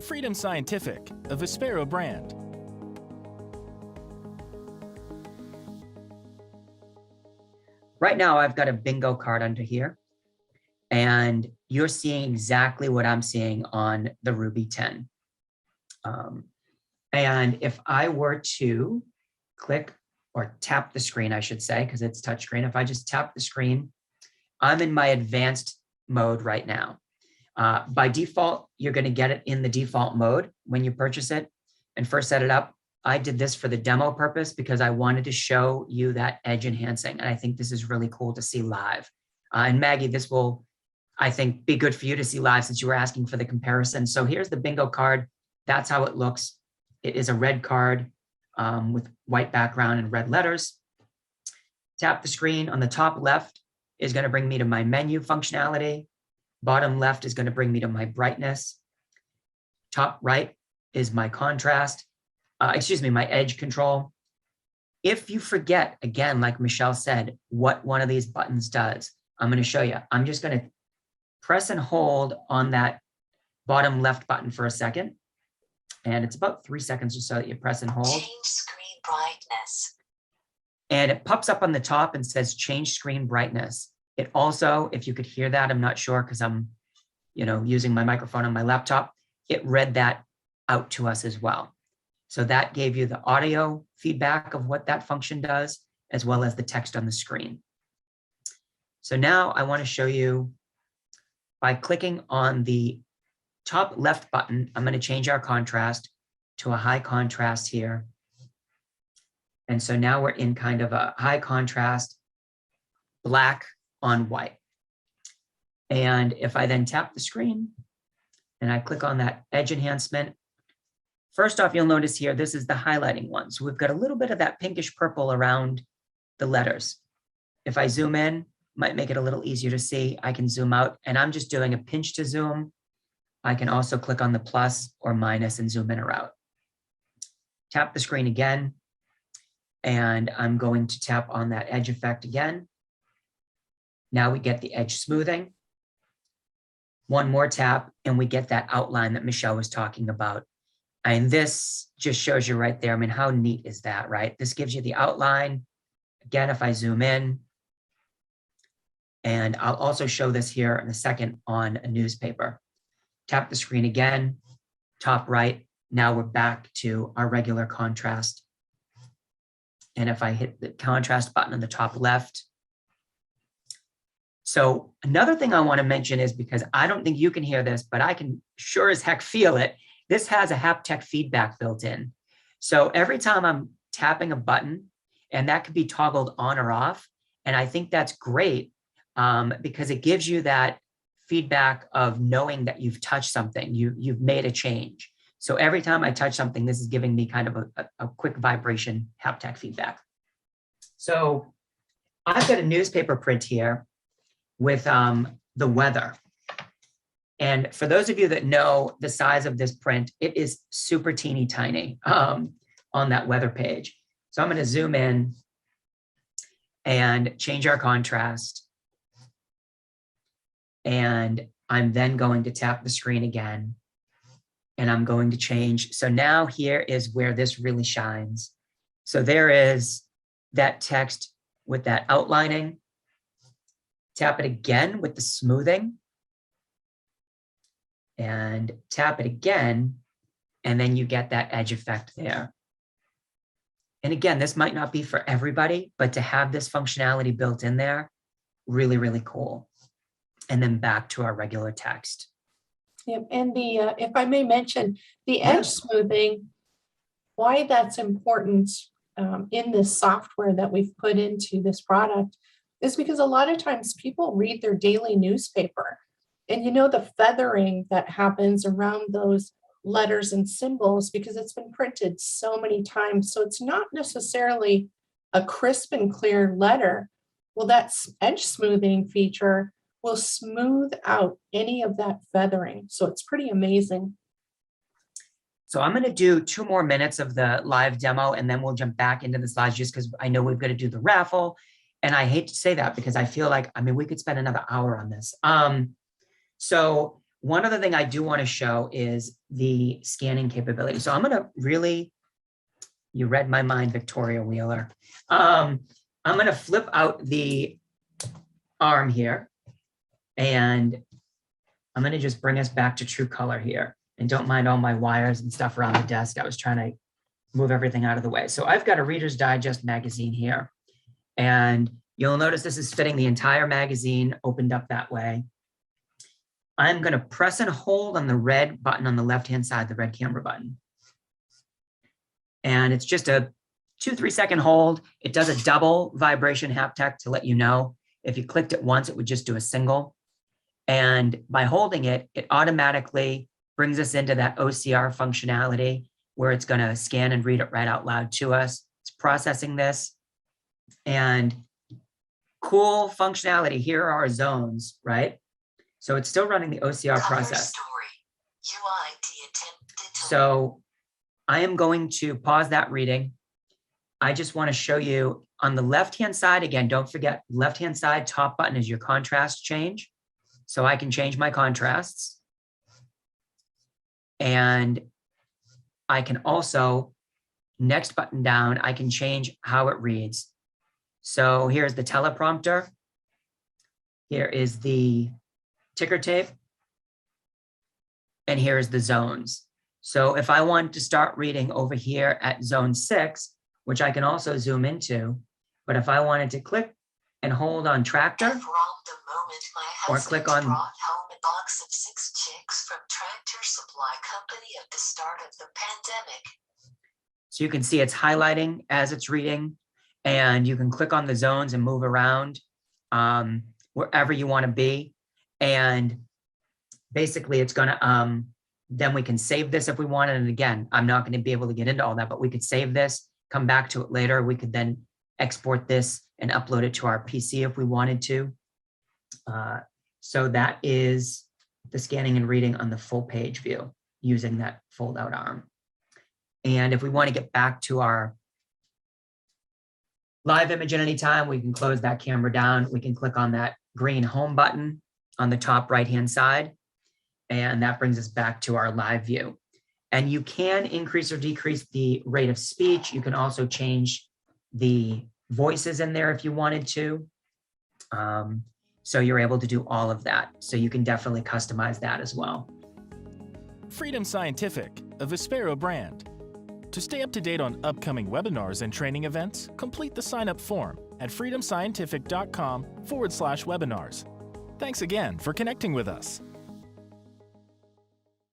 Freedom Scientific, a Vispero brand. Right now, I've got a bingo card under here, and you're seeing exactly what I'm seeing on the Ruby 10. And if I were to click or tap the screen, I should say, because it's touchscreen. If I just tap the screen, I'm in my advanced mode right now. By default, you're going to get it in the default mode when you purchase it and first set it up. I did this for the demo purpose because I wanted to show you that edge enhancing. And I think this is really cool to see live. And Maggie, this will, I think, be good for you to see live since you were asking for the comparison. So here's the bingo card. That's how it looks. It is a red card with white background and red letters. Tap the screen. On the top left is going to bring me to my menu functionality. Bottom left is going to bring me to my brightness. Top right is my contrast. My edge control. If you forget, again, like Michelle said, what one of these buttons does, I'm going to show you. I'm just going to press and hold on that bottom left button for a second. And it's about 3 seconds or so that you press and hold. Change screen brightness. And it pops up on the top and says change screen brightness. It also, if you could hear that, I'm not sure because I'm, using my microphone on my laptop, it read that out to us as well. So that gave you the audio feedback of what that function does, as well as the text on the screen. So now I want to show you by clicking on the top left button, I'm going to change our contrast to a high contrast here. And so now we're in kind of a high contrast, black on white. And if I then tap the screen and I click on that edge enhancement, first off, you'll notice here, this is the highlighting one. So we've got a little bit of that pinkish purple around the letters. If I zoom in, might make it a little easier to see. I can zoom out and I'm just doing a pinch to zoom. I can also click on the plus or minus and zoom in or out. Tap the screen again. And I'm going to tap on that edge effect again. Now we get the edge smoothing. One more tap and we get that outline that Michelle was talking about. And this just shows you right there. I mean, how neat is that, right? This gives you the outline. Again, if I zoom in, and I'll also show this here in a second on a newspaper. Tap the screen again, top right. Now we're back to our regular contrast. And if I hit the contrast button on the top left. So another thing I want to mention is, because I don't think you can hear this, but I can sure as heck feel it. This has a haptic feedback built in. So every time I'm tapping a button, and that could be toggled on or off. And I think that's great because it gives you that feedback of knowing that you've touched something, you've made a change. So every time I touch something, this is giving me kind of a quick vibration haptic feedback. So I've got a newspaper print here with the weather. And for those of you that know the size of this print, it is super teeny tiny on that weather page. So I'm going to zoom in and change our contrast. And I'm then going to tap the screen again. And I'm going to change. So now here is where this really shines. So there is that text with that outlining. Tap it again with the smoothing. And tap it again. And then you get that edge effect there. And again, this might not be for everybody, but to have this functionality built in there, really, really cool. And then back to our regular text. Yep. And the if I may mention, the edge smoothing, why that's important in this software that we've put into this product is because a lot of times people read their daily newspaper, and the feathering that happens around those letters and symbols because it's been printed so many times. So it's not necessarily a crisp and clear letter. Well, that edge smoothing feature will smooth out any of that feathering. So it's pretty amazing. So I'm going to do 2 more minutes of the live demo, and then we'll jump back into the slides just because I know we've got to do the raffle. And I hate to say that because I feel like, we could spend another hour on this. So one other thing I do want to show is the scanning capability. So I'm going to really, you read my mind, Victoria Wheeler. I'm going to flip out the arm here, and I'm going to just bring us back to true color here. And don't mind all my wires and stuff around the desk. I was trying to move everything out of the way. So I've got a Reader's Digest magazine here, and you'll notice this is fitting the entire magazine opened up that way. I'm going to press and hold on the red button on the left-hand side, the red camera button. And it's just a 2-3 second hold. It does a double vibration haptic to let you know. If you clicked it once, it would just do a single. And by holding it, it automatically brings us into that OCR functionality where it's going to scan and read it right out loud to us. It's processing this. And cool functionality. Here are our zones, right? So it's still running the OCR process. So I am going to pause that reading. I just want to show you on the left-hand side, again, don't forget, left-hand side top button is your contrast change. So I can change my contrasts. And I can also, next button down, I can change how it reads. So here's the teleprompter. Here is the ticker tape. And here's the zones. So if I want to start reading over here at zone 6, which I can also zoom into, but if I wanted to click and hold on tractor, or click on brought home a box of 6 chicks from Tractor Supply Company at the start of the pandemic. So you can see it's highlighting as it's reading, and you can click on the zones and move around wherever you want to be. And basically it's going to, then we can save this if we wanted. And again, I'm not going to be able to get into all that, but we could save this, come back to it later. We could then export this and upload it to our PC if we wanted to. So that is the scanning and reading on the full page view using that fold out arm. And if we want to get back to our live image at any time, we can close that camera down. We can click on that green home button on the top right-hand side, and that brings us back to our live view. And you can increase or decrease the rate of speech. You can also change the voices in there if you wanted to. So you're able to do all of that. So you can definitely customize that as well. Freedom Scientific, a Vispero brand. To stay up to date on upcoming webinars and training events, complete the sign-up form at freedomscientific.com/webinars. Thanks again for connecting with us.